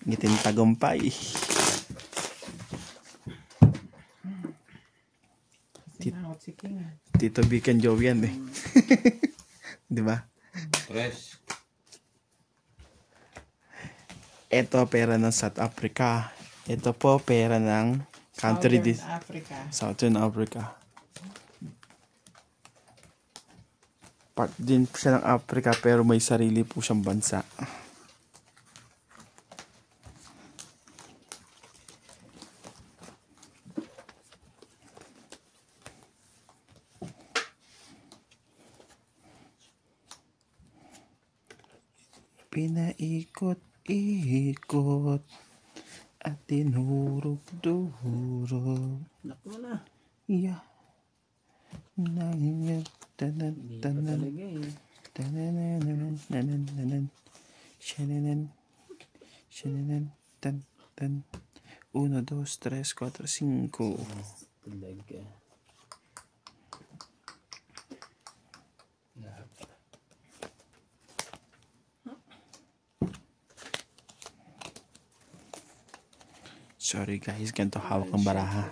Ngitin tagumpay. Tito Vic and Joey yan eh. Di ba? Fresh. Ito pera ng South Africa. Ito po pera ng country Southern Africa. Part din siya ng Africa pero may sarili po siyang bansa. Pinaikot-ikot at tinurog-durog. Naku na. Yeah. Tanan. Talaga eh. Tanan. Shananan. Tan. 1, 2, 3, 4, 5. Talaga. Sorry guys, ganito hawak ang baraha.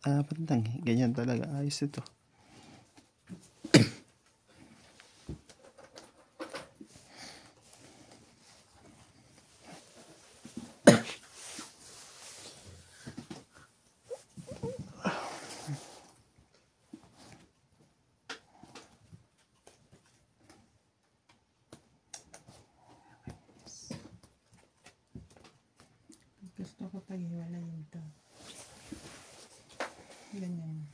Apat lang. Ganyan talaga. Ayos ito. Gusto ko pag-iwalayin ito. Ganyan.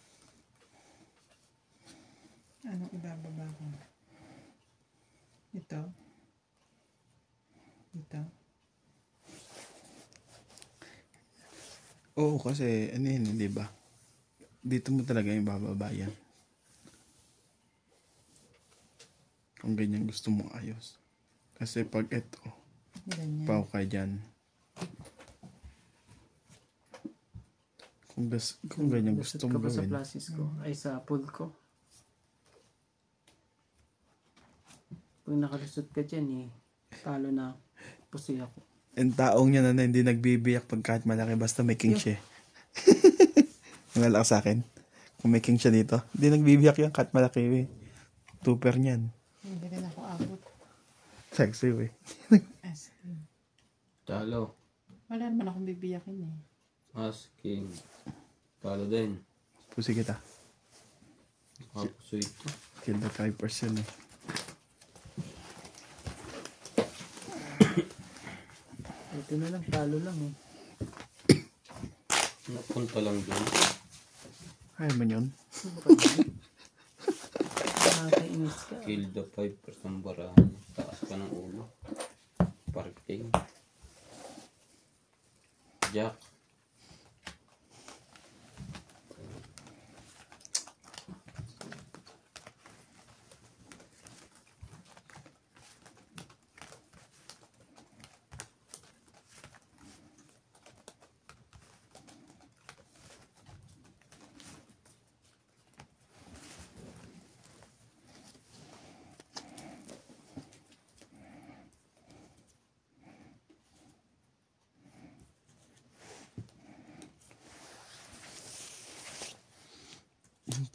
Anong ibababa ko? Ito. Oo, kasi ano yun, di ba? Dito mo talaga yung bababa yan. Kung ganyan gusto mo ayos. Kasi pag ito, Ganyan. pao ka dyan. Kung ganyan gusto mo Lusot ka pa sa gawin. plasis ko. Ay, sa pool ko. Pag nakalusot ka dyan eh, talo na pusi ako. Yung taong yan na hindi nagbibiyak pag kahit malaki basta may king siya. Wala ka sa akin. Kung may king siya dito, hindi nagbibiyak yan kahit malaki. Tuper niyan. Hindi rin ako abot. Sexy eh. As in. Talo. Wala naman akong bibiyakin eh. Asking. Talo din. Pusi kita. Nakapuso ito. Kill the 5% eh. Ito na lang, talo lang eh. Napunta lang doon. Ayaw mo yun? Nakakainis ka. Kill the 5% barahan. Taas ka ng ulo. Parking. Jack.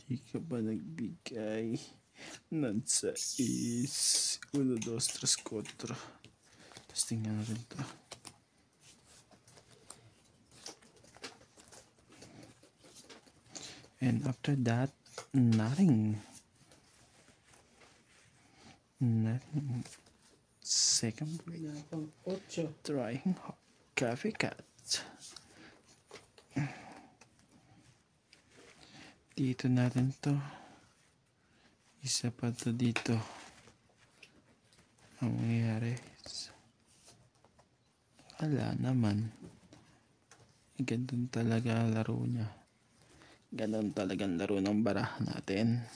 Hindi ka ba nagbigay ng 6? 1, 2, 3, 4. Tapos tingnan natin ito. And after that, nothing. Second break. Pang 8. Trying coffee cat. Dito natin to. Isa pa to dito. Ang mangyayari. Wala naman. Ganun talaga ang laro niya. Ganun talaga ang laro ng baraha natin.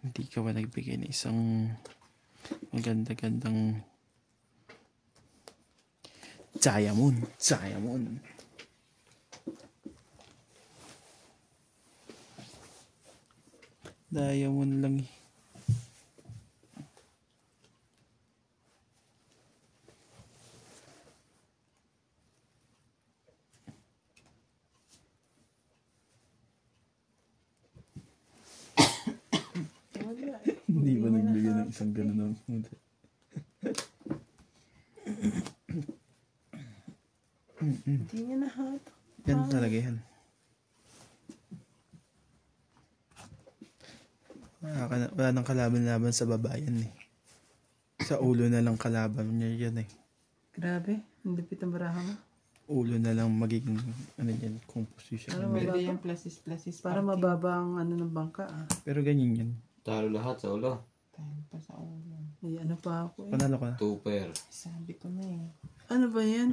Hindi ka ba nagbigay ng isang maganda-gandang diamond. Diamond lang eh. Hindi ba nagbigay ng isang ganun ng Hindi niya nahatak. yan talaga yan. Wala nang kalaban-laban sa babayan eh. Sa ulo na lang kalaban niya yan eh. Grabe, ang lupit ang baraha mo. Ulo na lang magiging ano yan, composition. Ano Pwede mababa? yung plasis Para parking. mababa ang ano ng bangka ah. Pero ganyan yan. Talo lahat sa ulo. Tayo pa sa ulo. Ay, ano pa ako eh. Panalo ka na. Two-pair. Sabi ko na eh. Ano ba yan?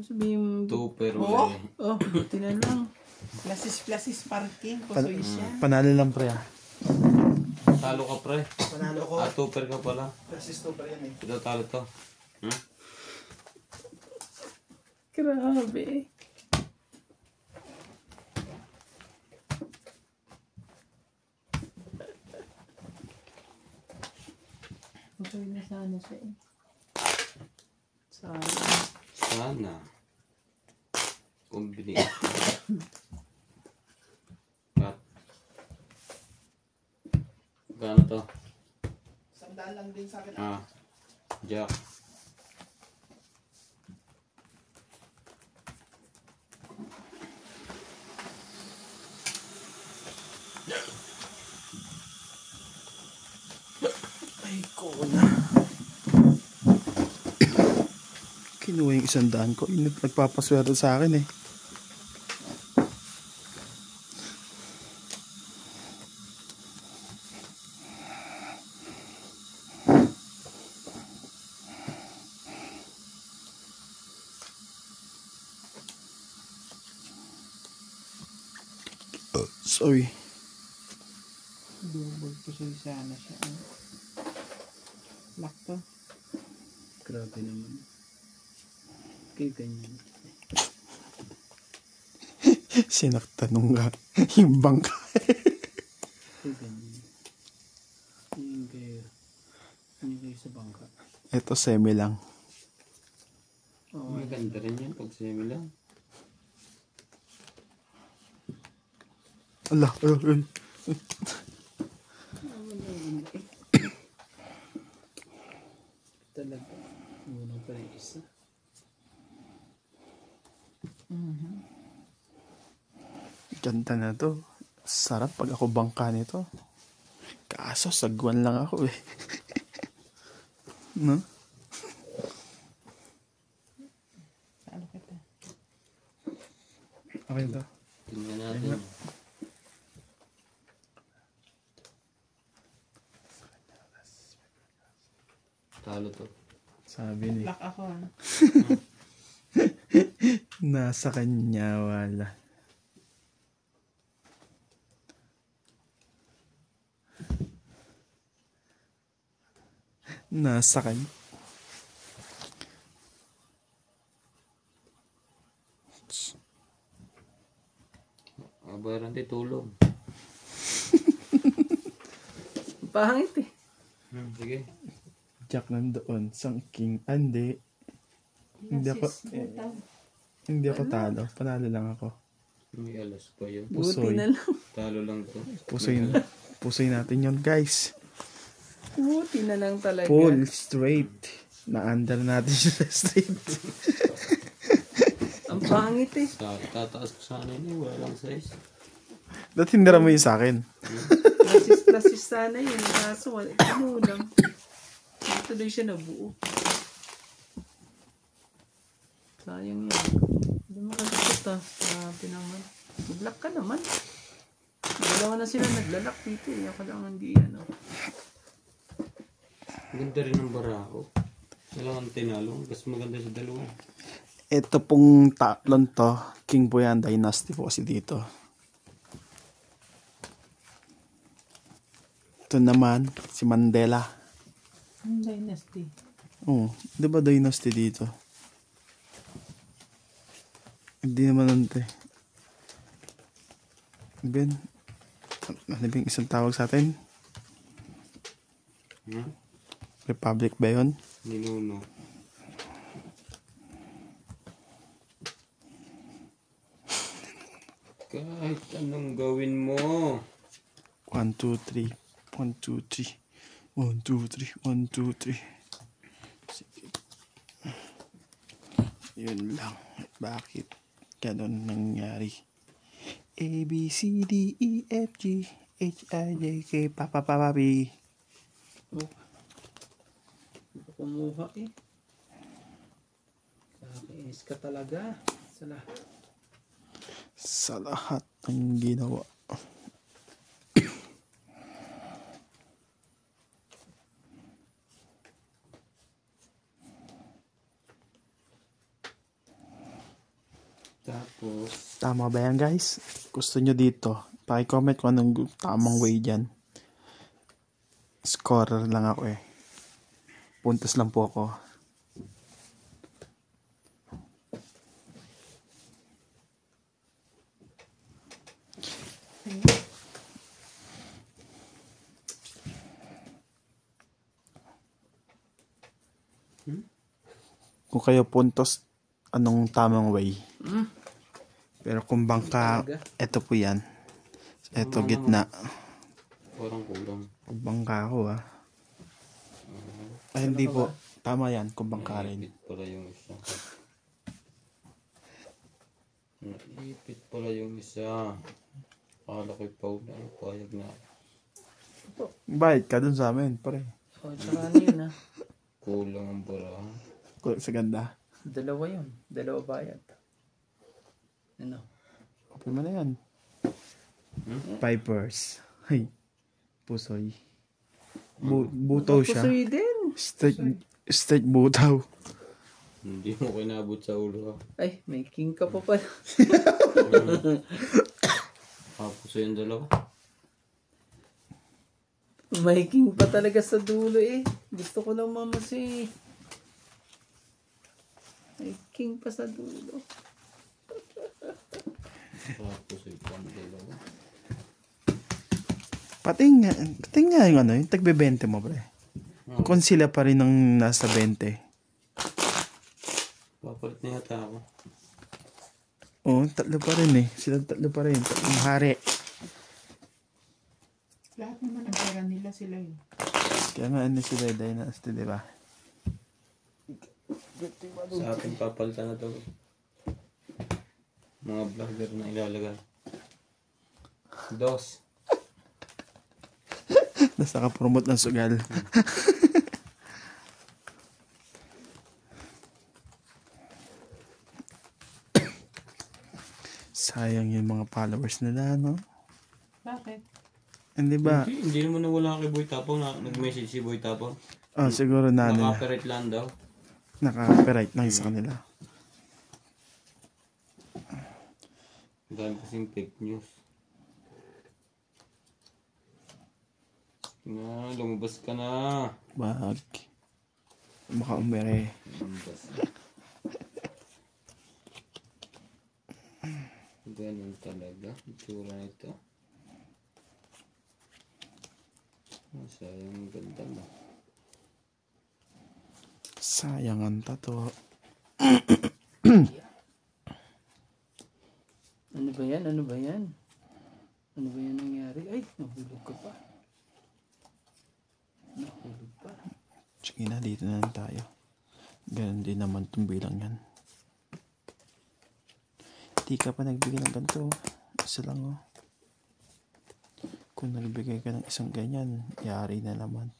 Sabihin mo, Two-pair Oh! ulit. oh, buti na lang. Plasis parking. Kusoy siya. Panalo lang pre ah. Talo ka pre. Panalo ko. Two-pair ka pala. Assist to pa yan eh. Ito talo to. Grabe. Okay na sana siya eh. Sana. Sana. Kumbini. Cut. Gano to? Sandaan lang din sa akin. Jack. Ay, ko na. Kinuha yung 100 ko. Nagpapaswerte sa akin eh. Sorry. Double kusoy sana siya. Lock to. Grabe naman. Kaya ganyan. Sinaktanong nga yung bangka. Kaya ganyan. Yung kayo sa bangka. Ito semi lang. Oo. Maganda rin yan pag semi lang. Allah. Talaga. Unang pa rin isa. Ganda na to. Sarap pag ako bangka nito. Kaso sagwan lang ako eh. No? Ano kita? Okay to. Tingnan natin. Talo to. Sabi ni. Lock ako ah. Nasa kanya wala. Nasa kanya. Bayaran tayo tulong. Pangit eh. Sige. Jack nandoon. Sang king. Hindi. Hindi ako talo. Panalo lang ako. May alas pa yun. Buti Pusoy. na lang. Talo lang to. Pusoy natin yon guys. Buti na lang talaga. Full straight. Na-under natin siya sa straight. Ang pangit eh. Tataas ko sana yun. Wala lang size. Dati hindara mo yun sa akin. Lasis sana yun. Kaso wala. Kinulang. Hindi tuloy siya nabuo. Sayang yun. Hindi mo kalusot ah. Grabe naman. Mag-lock ka naman. Dalawa na sila naglalak dito eh. Ako lang hindi ano. Ganda rin ng barako. Wala kang tinalo. Mas maganda sa dalawa. Ito pong tatlon to. King po yan. Dynasty po kasi dito. Ito naman, si Mandela. Ang dynasty. Oh, di ba dynasty dito? Hindi naman nante. Ben, ano ba yung isang tawag sa atin? Republic ba yun? Ninuno. Kahit anong gawin mo. 1, 2, 3. 1, 2, 3. 1, 2, 3. 1, 2, 3. Sige. Yun lang. Bakit ganun nangyari? A, B, C, D, E, F, G, H, I, J, K, Papa, Papa, P. Oh. Hindi ko kumuha eh. Nakakainis ka talaga. Sa lahat. Sa lahat ng ginawa. Tapos, Tama ba yan, guys? Gusto nyo dito? Paki-comment kung anong tamang way dyan. Scorer lang ako eh. Puntos lang po ako. Kung kayo puntos, anong tamang way? Pero kung bangka, eto po yan. Eto gitna. parang kulang. Kung bangka ako Ay hindi po. Tama yan, kung bangka rin. Naipit pala yung isa. Naipit pala yung isa. Akala ko'y Paul na payag na. Bayad ka dun sa amin, pare. Oh, tsaka ano yun ah. Kulang ang barahan. Sa ganda. Dalawa yun. Dalawa bayad. Ano? Open mo na yan. Pipers. Ay. Pusoy. Butaw siya. Pusoy din. Straight butaw. Hindi mo kinabot sa ulo. Ay, may king ka pa pala. Tapos yung dalawa. May king pa talaga sa dulo eh. Gusto ko lang mamasi. May king pa sa dulo. Tapos yung dalawa. Pating nga yung ano, yung tagbe-20 mo, pre. Kung sila pa rin ang nasa 20. Papalit na yata ako. Oo, tatlo pa rin eh. Sila tatlo pa rin. Tatlong hari. Lahat naman ang pera nila sila yun. Kaya nga ano sila, dynasty, di ba? Sa ating papalitan na to. Mga vlogger na ilalagay. Dos. Tapos nakapromote ng sugal. Sayang yung mga followers nila, no? Bakit? Hindi ba? Hindi naman nawala kay Boy Tapong. Nag-message si Boy Tapong. Oh, siguro na nila. Naka-operate lang daw. Naka-copyright lang sa kanila. Dahil kasing fake news. Na, lumabas ka na. Wag. Baka umere. Lumabas. Ganun talaga. Itsura nito. Sayang ang ganda mo. Sayang ang tato. Ano ba yan? Ano ba yan? Ano ba yan nangyari? Ay, nahulog ka pa. Nahulog pa. Sige na, dito na lang tayo. Ganun din naman itong bilang yan. Di ka pa nagbigay ng ganito. Isa lang oh. Kung nagbigay ka ng isang ganyan, yari na naman.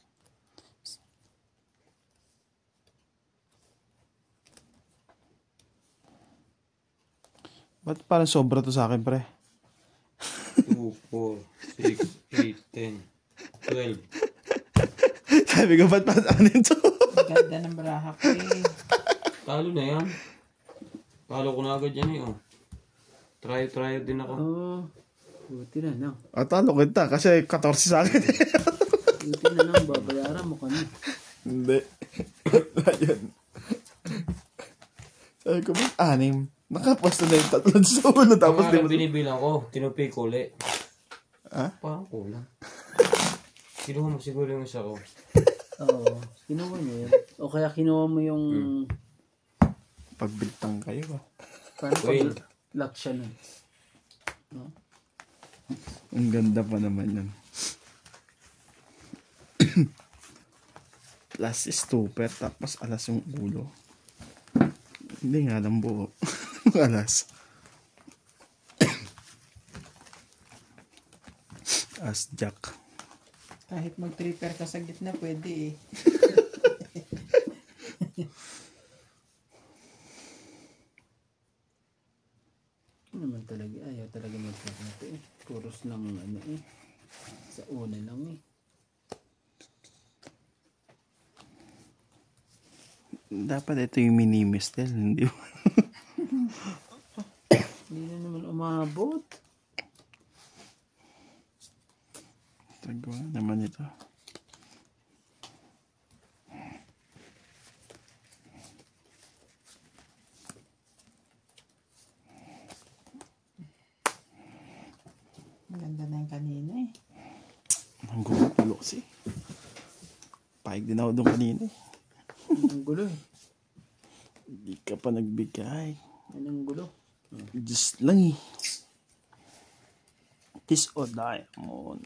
Ba't parang sobra to sa akin, pre? 2, 4, 6, 8, 10, 12. Sabi ko, ba't ano ito? Ganda ng baraha ko eh. Talo na yan. Talo ko na agad yan eh. Oh. Try din ako. Oh, buti na, no? Talo kita kasi 14 sa akin. Buti na lang, babayaran mo kami. Hindi. Ayun. Sabi ko, ba't 6? Nakapwesto na yung 3 sa ulo. Tapos Tapos di mo... binibilang ko, tinupi ko ulit. Ha? Parang kulang. Kinuha mo siguro yung isa ko. Oo, kinuha niyo yun. O kaya kinuha mo yung... Pagbintang kayo. Paano Wait. pag lock siya nun? No? Ang ganda pa naman yun. Last is stupid, tapos alas yung ulo. Hindi nga lang buo. Alas. As Jack. Kahit mag-tripper ka sa gitna, pwede eh. Ano naman talaga, ayaw talaga mag-lock na ito eh. Puros lang ano eh. Sa una lang eh. Dapat ito yung mini-mistel, hindi ba? Hindi na naman umabot. Tagawa naman ito. Maganda na yung kanina eh. Ang gulo kasi. Paig din ako doon kanina eh. Ang gulo eh. Hindi ka pa nagbigay. Anong gulo? Just lang eh. Kiss o diamond.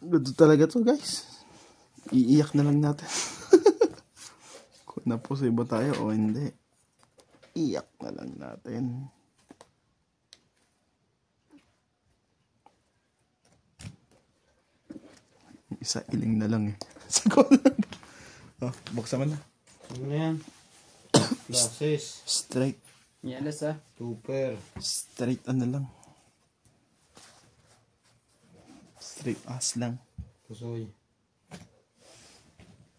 Gusto talaga to guys. Iiyak na lang natin. Kung naposibo tayo o hindi. Iyak na lang natin. Isa iling na lang eh. Siguro. Oh, buksan mo na. Ano na yan? Glasses. Straight. Yalas ah. Super. Straight ano lang. Straight ass lang. Pusoy.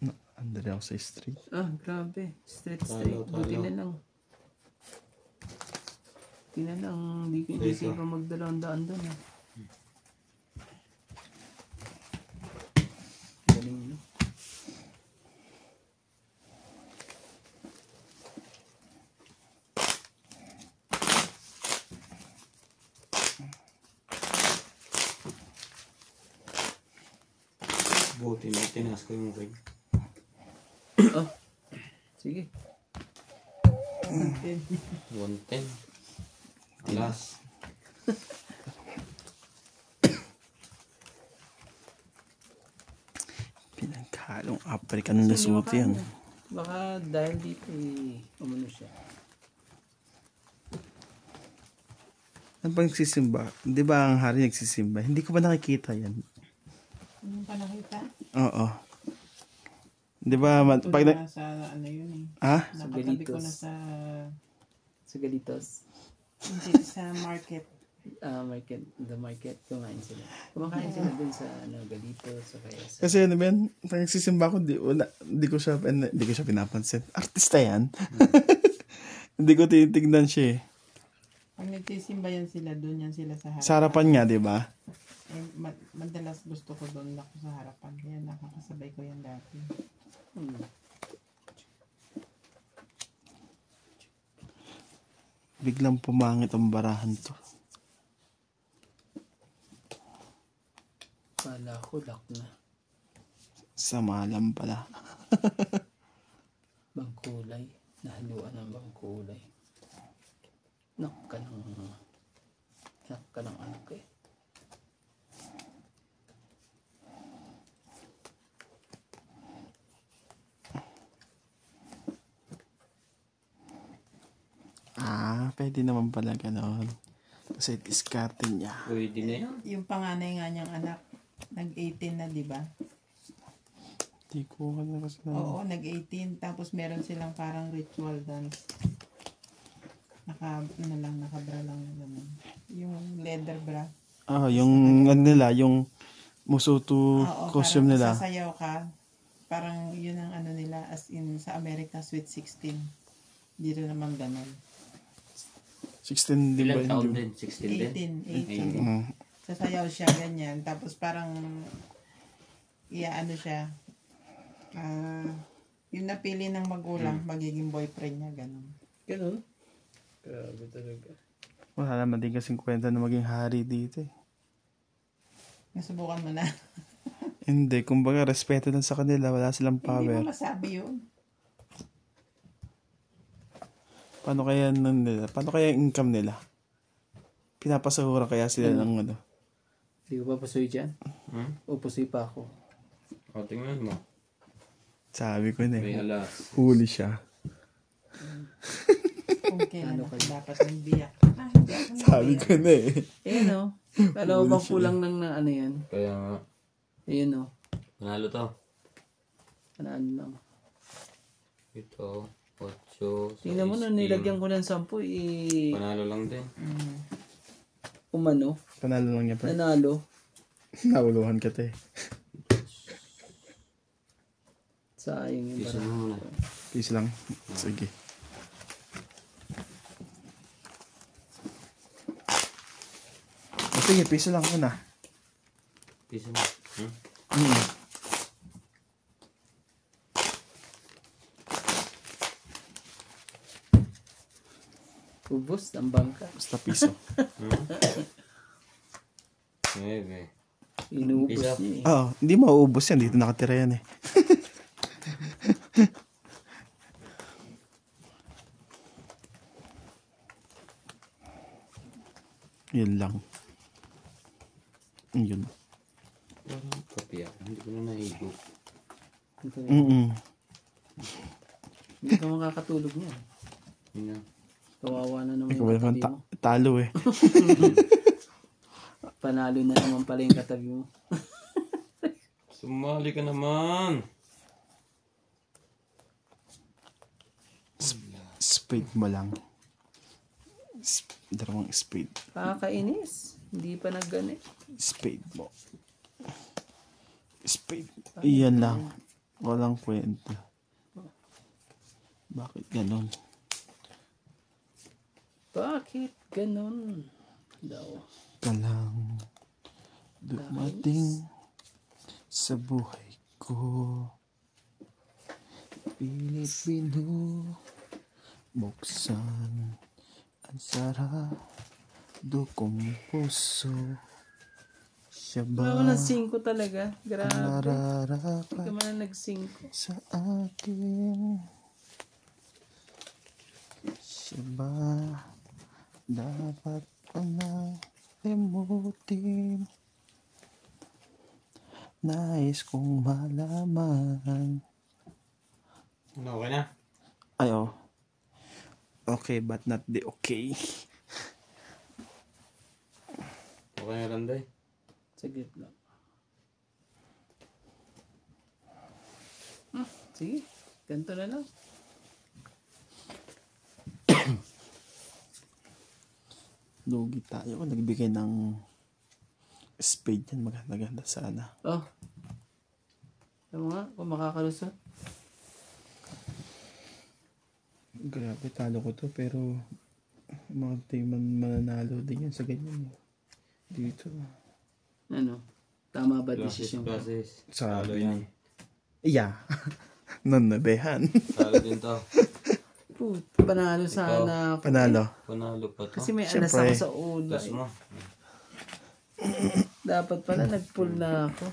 No, andali ako sa straight. Ah, grabe. Straight. Talo, Buti talo. na lang. Buti na lang. Hindi ko Dito. inisip pa magdalawang daan doon ah. Galing no? Buti na tinaas ko yung ring. Oh. Sige. 110. Alas. Pinaghalong African na suot yan. Baka dahil dito eh, umano siya. Ano ba nagsisimba? Di ba ang hari nagsisimba? Hindi ko ba nakikita yan? Ano pa nakita? Oo. Di ba, Ito pag na sa ano yun eh. ha? Nakatabi ko Galitos. na sa, Sa Galitos. hindi, sa market. Market, the market, kumain sila. Kumakain sila dun sa Galitos, sa kaya sa... Kasi ano ba yan, pag nagsisimba ko, di ko siya pinapansin. Artista yan. Hindi ko tinitignan siya eh. Pag nagsisimba yan sila, doon yan sila sa harapan. Sa harapan niya, di ba? Eh, madalas gusto ko doon ako sa harapan. Kaya nakakasabay ko yan dati. Biglang pumangit ang barahan to. Kala ko lock na. Sa malam pala. Bangkulay. Nahaluan ng bangkulay. Nak ka ng anak eh. Pwede naman pala ganon. Kasi diskarte niya. Pwede na yan. Yung panganay nga niyang anak, nag-18 na, di ba? Di ko kasi na. Oo, nag-18. Tapos meron silang parang ritual dance. Nakabra lang na naman. Yung leather bra. Ah, yung ano nila, yung Musuto Oo, costume parang nila. sasayaw ka. Parang yun ang ano nila as in sa America Sweet 16. Dito naman ganun. 16 din ba? Ilang taon Hindi. din? 16 din? 18. Mm. Sasayaw siya ganyan. Tapos parang ano siya. Yung napili ng magulang, magiging boyfriend niya, ganun. Ganun. Grabe talaga. Wala naman din kasing kwenta na maging hari dito eh. Nasubukan mo na. Hindi, kumbaga respeto lang sa kanila, wala silang Hindi power. mo masabi yun. Paano kaya nila? Paano kaya yung income nila? Pinapasahura kaya sila ng ano? Hindi ko pa pusoy dyan. O pusoy pa ako. O, tingnan mo. Sabi ko na May eh. alas. Huli siya. Kung kailan ako dapat ng biyak. Hindi ako Sabi ko na eh. Eh no. Alam mo bang kulang ng na ano yan? Kaya nga. Ayun no. Panalo to. Ano lang. Ito. 8. Tingnan mo nung nilagyan ko ng 10 Panalo lang din. umano. Panalo lang niya pa. Nanalo. Nauluhan ka te. Sayang yung Isa bara. mo muna. Peace lang. Sige. Sige, piso lang muna. Isa mo. Ubos ang bangka. Basta piso. Maybe. Inubos Isa. niya eh. Oo, hindi mauubos yan. Dito nakatira yan eh. Yun lang. Yun. Parang kape ako. Hindi ko na nahigo. Hindi ka makakatulog niya. Yun na. Kawawa na naman Ikaw yung ba naman katabi mo. talo eh. Panalo na naman pala yung katabi mo. Sumali ka naman. Spade mo lang. Dalawang spade. Pakakainis. Hindi pa nagganit. Spade mo. Spade. Iyan lang. Walang kwenta. Bakit ganon? Bakit ganun? Daw. Ka lang dumating sa buhay ko. Pilit binubuksan ang sarado kong puso. Siya Wala ba ka ng 5 talaga. Grabe. Hindi ka nararapat man nag-5. sa akin? Siya ba dapat ko na limutin? Nais kong malaman. Okay na? Ayo. Okay, but not the okay. Okay na Randay? Saglit lang. Sige. Ganito na lang. Lugi tayo kung nagbigay ng spade yan. Maganda sana. Oh. Alam mo nga, kung makakalusot. Grabe, talo ko to. Pero mga team mananalo din yan sa ganyan. Dito. Ano? Tama ba Classes, decision ko? classes. Sa Talo yan. iya. Nanabehan. Talo din to. Panalo sana ako. Panalo. Panalo pa to. Kasi may Siyempre. alas ako sa ulo. Plus Eh. mo. Dapat pala nag-pull na ako.